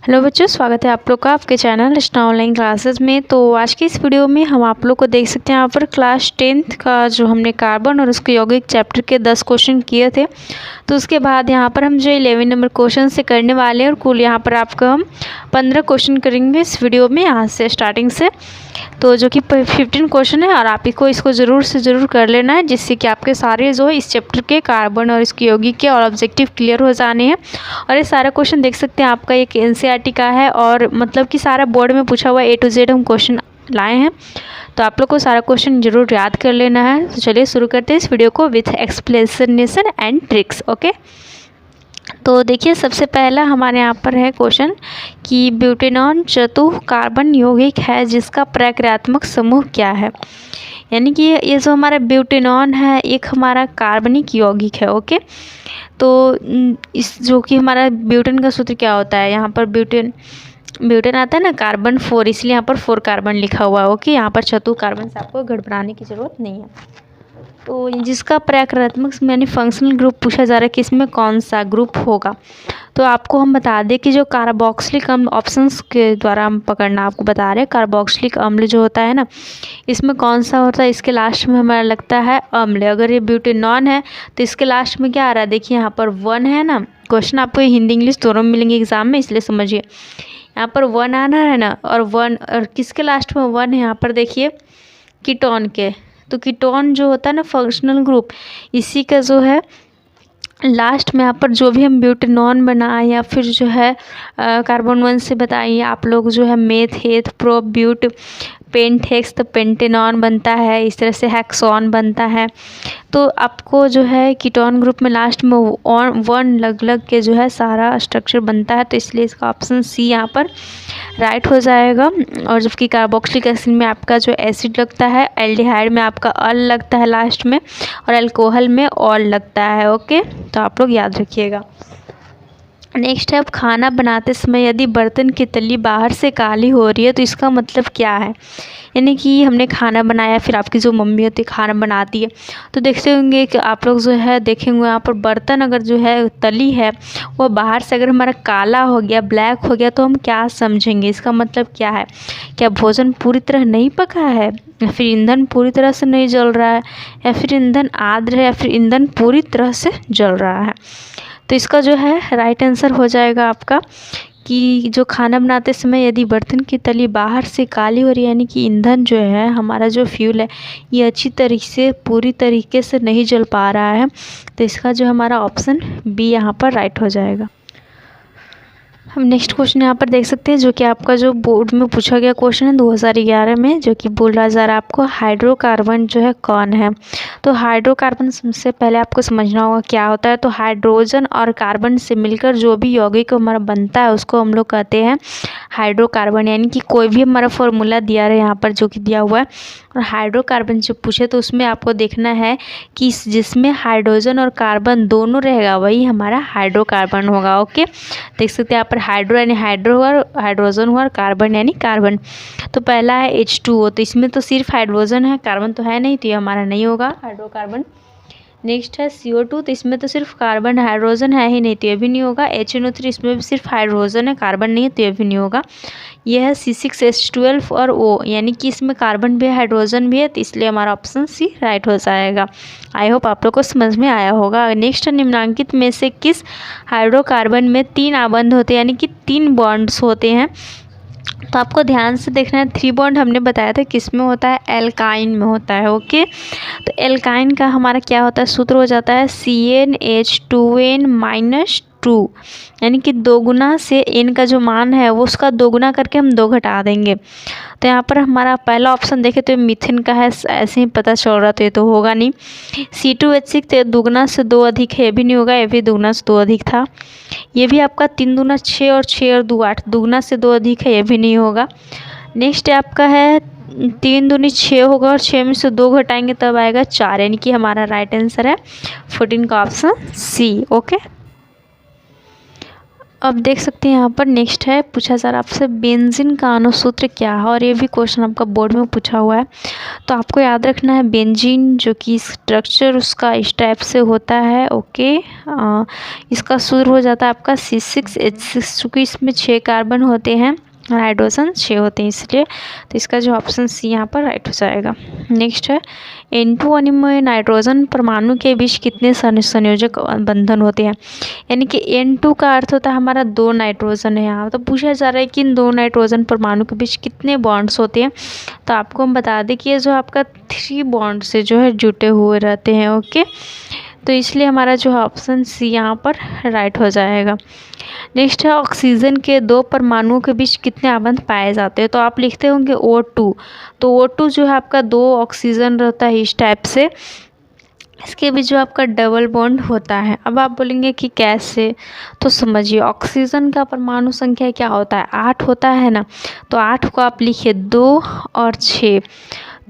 Hello बच्चों, स्वागत है आप लोग का आपके चैनल स्टार ऑनलाइन क्लासेस में। तो आज की इस वीडियो में हम आप लोग को देख सकते हैं यहाँ पर क्लास 10th का जो हमने कार्बन और उसके यौगिक चैप्टर के 10 क्वेश्चन किए थे। तो उसके बाद यहाँ पर हम जो 11 नंबर क्वेश्चन से करने वाले हैं और कुल यहाँ पर आपका हम 15 क्वेश्चन करेंगे इस वीडियो में यहाँ से स्टार्टिंग से। तो जो कि 15 क्वेश्चन है और आप इसको ज़रूर से ज़रूर कर लेना है, जिससे कि आपके सारे जो है इस चैप्टर के कार्बन और इसके यौगिक के और ऑब्जेक्टिव क्लियर हो जाने हैं। और ये सारा क्वेश्चन देख सकते हैं आपका एक एनसीईआरटी का है और मतलब कि सारा बोर्ड में पूछा हुआ A to Z हम क्वेश्चन लाए हैं। तो आप लोग को सारा क्वेश्चन जरूर याद कर लेना है। तो चलिए शुरू करते हैं इस वीडियो को with explanation and tricks. Okay, तो देखिए सबसे पहला हमारे यहाँ पर है क्वेश्चन कि ब्यूटेनॉन चतुः कार्बन यौगिक है जिसका प्रक्रियात्मक समूह क्या है। यानी कि ये जो हमारा ब्यूटेनॉन है एक हमारा कार्बनिक यौगिक है। ओके, तो इस जो कि हमारा ब्यूटेन का सूत्र क्या होता है, यहाँ पर ब्यूटेन आता है ना कार्बन 4, इसलिए यहाँ पर 4 कार्बन लिखा हुआ है। ओके, यहाँ पर चतुः कार्बन से आपको गड़बड़ाने की ज़रूरत नहीं है। तो जिसका प्रक्रियात्मक यानी फंक्शनल ग्रुप पूछा जा रहा है कि इसमें कौन सा ग्रुप होगा। तो आपको हम बता दें कि जो कार्बोक्सिलिक अम्ल ऑप्शंस के द्वारा हम पकड़ना आपको बता रहे हैं, कार्बोक्सिलिक अम्ल जो होता है ना इसमें कौन सा होता है, इसके लास्ट में हमारा लगता है अम्ल। अगर ये ब्यूटेनॉन है तो इसके लास्ट में क्या आ रहा है, देखिए यहाँ पर 1 है ना। क्वेश्चन आपको हिंदी इंग्लिश दोनों में मिलेंगे एग्जाम में, इसलिए समझिए यहाँ पर 1 आना है ना। और 1 और किसके लास्ट में 1 है, यहाँ पर देखिए कीटोन के। तो कीटोन जो होता है ना फंक्शनल ग्रुप, इसी का जो है लास्ट में यहाँ पर जो भी हम ब्यूटेनॉन बनाए या फिर जो है कार्बन 1 से बताइए आप लोग जो है मेथ हेथ प्रो ब्यूट पेंटेक्स तो पेंटेनॉन बनता है, इस तरह से हेक्सॉन बनता है। तो आपको जो है कीटोन ग्रुप में लास्ट में 1 लग के जो है सारा स्ट्रक्चर बनता है। तो इसलिए इसका ऑप्शन सी यहाँ पर राइट हो जाएगा। और जबकि कार्बोक्सिलिक एसिड में आपका जो एसिड लगता है, एल्डिहाइड में आपका अल लगता है लास्ट में, और अल्कोहल में ऑल लगता है। ओके, तो आप लोग याद रखिएगा। नेक्स्ट है, अब खाना बनाते समय यदि बर्तन की तली बाहर से काली हो रही है तो इसका मतलब क्या है। यानी कि हमने खाना बनाया, फिर आपकी जो मम्मी होती है खाना बनाती है, तो देखते होंगे कि आप लोग जो है देखेंगे यहाँ पर बर्तन अगर जो है तली है वो बाहर से अगर हमारा काला हो गया, ब्लैक हो गया, तो हम क्या समझेंगे, इसका मतलब क्या है। क्या भोजन पूरी तरह नहीं पका है, या फिर ईंधन पूरी तरह से नहीं जल रहा है, या फिर ईंधन आद्र है, या फिर ईंधन पूरी तरह से जल रहा है। तो इसका जो है राइट आंसर हो जाएगा आपका कि जो खाना बनाते समय यदि बर्तन की तली बाहर से काली हो रही है, यानी कि ईंधन जो है हमारा जो फ्यूल है ये अच्छी तरीके से पूरी तरीके से नहीं जल पा रहा है। तो इसका जो हमारा ऑप्शन बी यहाँ पर राइट हो जाएगा। हम नेक्स्ट क्वेश्चन यहाँ पर देख सकते हैं जो कि आपका जो बोर्ड में पूछा गया क्वेश्चन है 2011 में, जो कि बोल रहा जा रहा है आपको हाइड्रोकार्बन जो है कौन है। तो हाइड्रोकार्बन सबसे पहले आपको समझना होगा क्या होता है। तो हाइड्रोजन और कार्बन से मिलकर जो भी यौगिक हमारा बनता है उसको हम लोग कहते हैं हाइड्रोकार्बन। यानी कि कोई भी हमारा फॉर्मूला दिया है यहाँ पर जो कि दिया हुआ है, और हाइड्रोकार्बन जब पूछे तो उसमें आपको देखना है कि जिसमें हाइड्रोजन और कार्बन दोनों रहेगा वही हमारा हाइड्रोकार्बन होगा। ओके, देख सकते हैं यहाँ पर हाइड्रो यानी हाइड्रो हुआ, हाइड्रोजन हुआ, और कार्बन यानी कार्बन। तो पहला है H2O, तो इसमें तो सिर्फ हाइड्रोजन है, कार्बन तो है नहीं, तो ये हमारा नहीं होगा हाइड्रोकार्बन। नेक्स्ट है CO2, तो इसमें तो सिर्फ कार्बन हाइड्रोजन है ही नहीं, तो ये भी नहीं होगा। HNO3, इसमें भी सिर्फ हाइड्रोजन है, कार्बन नहीं है, तो ये भी नहीं होगा। यह है C6H12 और O, यानी कि इसमें कार्बन भी है हाइड्रोजन भी है, तो इसलिए हमारा ऑप्शन सी राइट हो जाएगा। आई होप आप लोग को समझ में आया होगा। नेक्स्ट निम्नलिखित में से किस हाइड्रोकार्बन में 3 आबंध होते हैं, यानी कि 3 बॉन्ड्स होते हैं। तो आपको ध्यान से देखना है, 3 बॉन्ड हमने बताया था किस में होता है, एल्काइन में होता है। ओके, तो एल्काइन का हमारा क्या होता है, सूत्र हो जाता है CnH2n-2, यानी कि 2 गुना से n का जो मान है वो उसका 2 गुना करके हम 2 घटा देंगे। तो यहाँ पर हमारा पहला ऑप्शन देखें तो मीथेन का है, ऐसे ही पता चल रहा, तो ये तो होगा नहीं। C2H6, तो 2 गुना से 2 अधिक है, ये भी नहीं होगा, ये भी 2 गुना से 2 अधिक था। ये भी आपका 3 दूना 6 और 6 और 2 8, 2 गुना से 2 अधिक है, ये भी नहीं होगा। नेक्स्ट आपका है 3 दूनी 6 होगा, और 6 में से 2 घटाएंगे तब आएगा 4, यानी कि हमारा राइट आंसर है 14 का ऑप्शन सी। ओके, अब देख सकते हैं यहाँ पर नेक्स्ट है, पूछा जा रहा आपसे बेंजीन का अनुसूत्र क्या है, और ये भी क्वेश्चन आपका बोर्ड में पूछा हुआ है। तो आपको याद रखना है बेंजीन जो कि स्ट्रक्चर उसका इस टाइप से होता है। ओके, इसका सूत्र हो जाता है आपका C6H6, चूँकि इसमें 6 कार्बन होते हैं और हाइड्रोजन 6 होते हैं, इसलिए तो इसका जो ऑप्शन सी यहाँ पर राइट हो जाएगा। नेक्स्ट है N2 में नाइट्रोजन परमाणु के बीच कितने संयोजक बंधन होते हैं, यानी कि N2 का अर्थ होता है हमारा 2 नाइट्रोजन है। यहाँ तो पूछा जा रहा है कि इन 2 नाइट्रोजन परमाणु के बीच कितने बॉन्ड्स होते हैं। तो आपको हम बता दें कि ये जो आपका 3 बॉन्ड से जो है जुटे हुए रहते हैं। ओके, तो इसलिए हमारा जो है ऑप्शन सी यहाँ पर राइट हो जाएगा। नेक्स्ट है ऑक्सीजन के 2 परमाणुओं के बीच कितने आबंध पाए जाते हैं। तो आप लिखते होंगे O2, तो O2 जो है आपका 2 ऑक्सीजन रहता है इस टाइप से, इसके बीच जो आपका डबल बॉन्ड होता है। अब आप बोलेंगे कि कैसे, तो समझिए ऑक्सीजन का परमाणु संख्या क्या होता है, 8 होता है ना। तो 8 को आप लिखिए 2 और 6,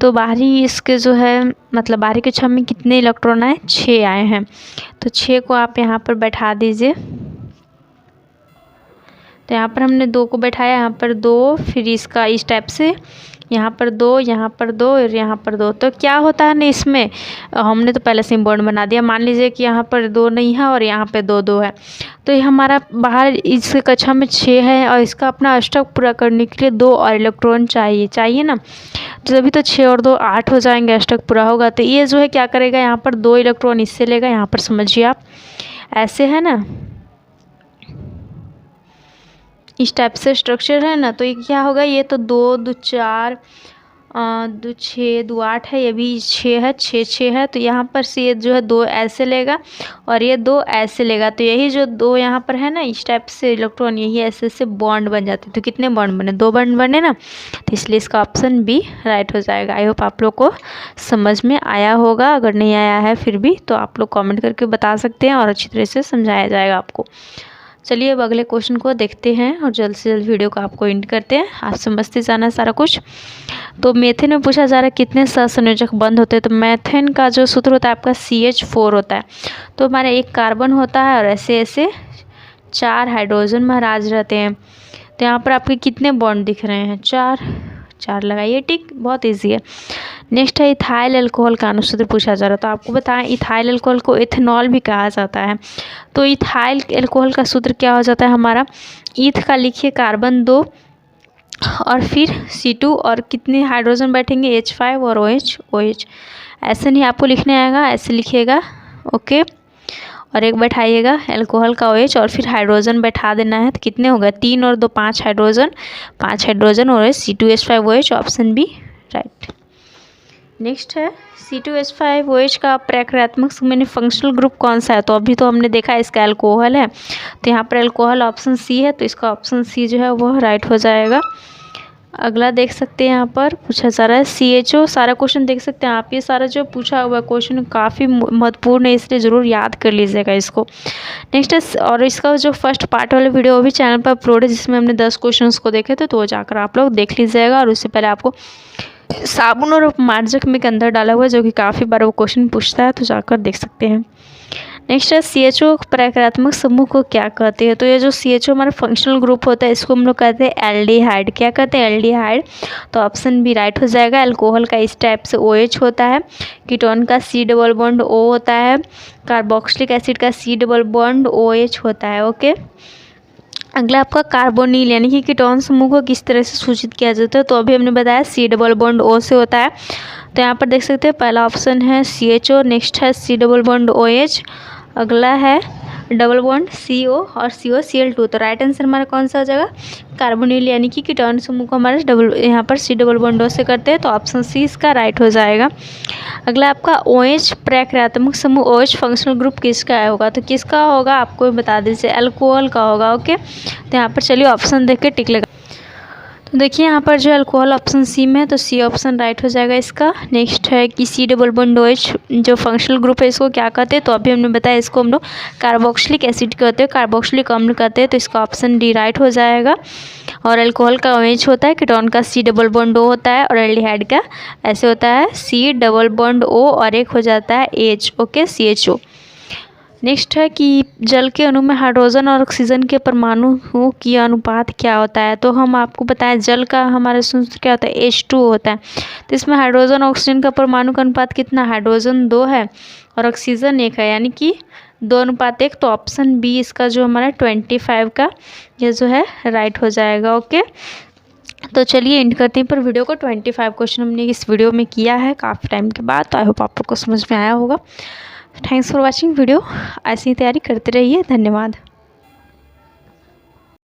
तो बाहरी इसके जो है मतलब बाहरी के कक्षा में कितने इलेक्ट्रॉन आए, 6 आए हैं। तो 6 को आप यहाँ पर बैठा दीजिए। तो यहाँ पर हमने 2 को बैठाया, यहाँ पर 2, फिर इसका इस टाइप से यहाँ पर 2, यहाँ पर 2 और यहाँ पर 2। तो क्या होता है ना, इसमें हमने तो पहले से बॉन्ड बना दिया। मान लीजिए कि यहाँ पर 2 नहीं है और यहाँ पे 2 है, तो ये हमारा बाहर इस कक्षा में 6 है और इसका अपना अष्टक पूरा करने के लिए 2 और इलेक्ट्रॉन चाहिए ना। तो तभी तो 6 और 2 8 हो जाएंगे, अष्टक पूरा होगा। तो ये जो है क्या करेगा, यहाँ पर 2 इलेक्ट्रॉन इससे लेगा, यहाँ पर समझिए आप ऐसे है ना, इस टाइप से स्ट्रक्चर है ना। तो ये क्या होगा, ये तो 2 2 4 2 6 2 8 है, ये भी 6 है, 6 6 है। तो यहाँ पर से ये जो है 2 ऐसे लेगा और ये 2 ऐसे लेगा। तो यही जो 2 यहाँ पर है ना, इस टाइप से इलेक्ट्रॉन यही ऐसे से बॉन्ड बन जाते हैं। तो कितने बॉन्ड बने, 2 बॉन्ड बने ना। तो इसलिए इसका ऑप्शन बी राइट हो जाएगा। आई होप आप लोग को समझ में आया होगा। अगर नहीं आया है फिर भी तो आप लोग कॉमेंट करके बता सकते हैं और अच्छी तरह से समझाया जाएगा आपको। चलिए अब अगले क्वेश्चन को देखते हैं और जल्द से जल्द वीडियो को आपको एंड करते हैं। आप समझते जाना सारा कुछ। तो मेथेन में पूछा जा रहा है कितने सहसंयोजक बंध होते हैं। तो मेथेन का जो सूत्र होता है आपका CH4 होता है। तो हमारा 1 कार्बन होता है और ऐसे ऐसे 4 हाइड्रोजन महाराज रहते हैं। तो यहाँ पर आपके कितने बॉन्ड दिख रहे हैं, 4 लगाइए टिक, बहुत ईजी है। नेक्स्ट है इथाइल अल्कोहल का अनुसूत्र पूछा जा रहा है। तो आपको बताएं इथाइल अल्कोहल को एथेनॉल भी कहा जाता है। तो इथाइल अल्कोहल का सूत्र क्या हो जाता है हमारा, ईथ का लिखिए कार्बन 2 और फिर C2 और कितने हाइड्रोजन बैठेंगे, H5 और OH। ऐसे नहीं आपको लिखने आएगा, ऐसे लिखिएगा। ओके, और एक बैठाइएगा अल्कोहल का OH और फिर हाइड्रोजन बैठा देना है। तो कितने हो गए, 3 और 2 5 हाइड्रोजन और C2H5OH, option B right. Next है C2H5OH का प्रक्रियात्मक मैंने फंक्शनल ग्रुप कौन सा है। तो अभी तो हमने देखा इसका अल्कोहल है, तो यहाँ पर अल्कोहल ऑप्शन सी है, तो इसका ऑप्शन सी जो है वो राइट हो जाएगा। अगला देख सकते हैं यहाँ पर पूछा जा रहा है CHO। सारा क्वेश्चन देख सकते हैं आप, ये सारा जो पूछा हुआ क्वेश्चन काफ़ी महत्वपूर्ण है, इसलिए ज़रूर याद कर लीजिएगा इसको। नेक्स्ट है, और इसका जो फर्स्ट पार्ट वाला वीडियो वो भी चैनल पर अपलोड है, जिसमें हमने 10 क्वेश्चन को देखे थे। तो वो जाकर आप लोग देख लीजिएगा। और उससे पहले आपको साबुन और मार्जक में के अंदर डाला हुआ है, जो कि काफ़ी बार वो क्वेश्चन पूछता है, तो जाकर देख सकते हैं। नेक्स्ट है CHO प्रक्रियात्मक समूह को क्या कहते हैं। तो ये जो CHO हमारा फंक्शनल ग्रुप होता है, इसको हम लोग कहते हैं एल्डिहाइड। क्या कहते हैं, एल्डिहाइड। तो ऑप्शन बी राइट हो जाएगा। अल्कोहल का इस टाइप से OH होता है, कीटोन का C डबल बॉन्ड O होता है, कार्बोक्सिलिक एसिड का C डबल बॉन्ड OH होता है। ओके, अगला आपका कार्बोनिल यानी कि कीटोन समूह को किस तरह से सूचित किया जाता है। तो अभी हमने बताया C डबल बॉन्ड O से होता है। तो यहाँ पर देख सकते हैं पहला ऑप्शन है CHO, नेक्स्ट है C डबल बॉन्ड OH, अगला है डबल बॉन्ड CO और CO Cl2। तो राइट आंसर हमारा कौन सा हो जाएगा, कार्बोनिल यानी कि कीटोन समूह को हमारे यहाँ पर C डबल बॉन्ड O से करते हैं। तो ऑप्शन सी इसका राइट हो जाएगा। अगला आपका OH प्रक्रियात्मक समूह OH फंक्शनल ग्रुप किसका होगा। तो किसका होगा आपको बता दीजिए, अल्कोहल का होगा। ओके, तो यहाँ पर चलिए ऑप्शन देख के टिक लगा। तो देखिए यहाँ पर जो अल्कोहल ऑप्शन सी में है, तो सी ऑप्शन राइट हो जाएगा इसका। नेक्स्ट है कि C डबल बॉन्ड OH जो फंक्शनल ग्रुप है इसको क्या कहते हैं। तो अभी हमने बताया इसको हम लोग कार्बोक्सिलिक एसिड कहते हैं, कार्बोक्सिलिक अम्ल कहते हैं। तो इसका ऑप्शन डी राइट हो जाएगा। और अल्कोहल का OH होता है, कीटोन का C डबल बॉन्ड O होता है और एल्डिहाइड का ऐसे होता है C डबल बॉन्ड O और एक हो जाता है H। Okay, CHO। नेक्स्ट है कि जल के अणु में हाइड्रोजन और ऑक्सीजन के परमाणुओं की अनुपात क्या होता है। तो हम आपको बताएं जल का हमारे सूत्र क्या होता है, H2O होता है। तो इसमें हाइड्रोजन और ऑक्सीजन का परमाणु का अनुपात कितना, हाइड्रोजन 2 है और ऑक्सीजन 1 है, यानी कि 2:1। तो ऑप्शन बी इसका जो हमारा 25 का ये जो है राइट हो जाएगा। ओके, तो चलिए एंड करते हैं पर वीडियो को। 25 क्वेश्चन हमने इस वीडियो में किया है काफ़ी टाइम के बाद। तो आई होप आप लोग को समझ में आया होगा। Thanks for watching video. ऐसी ही तैयारी करते रहिए। धन्यवाद।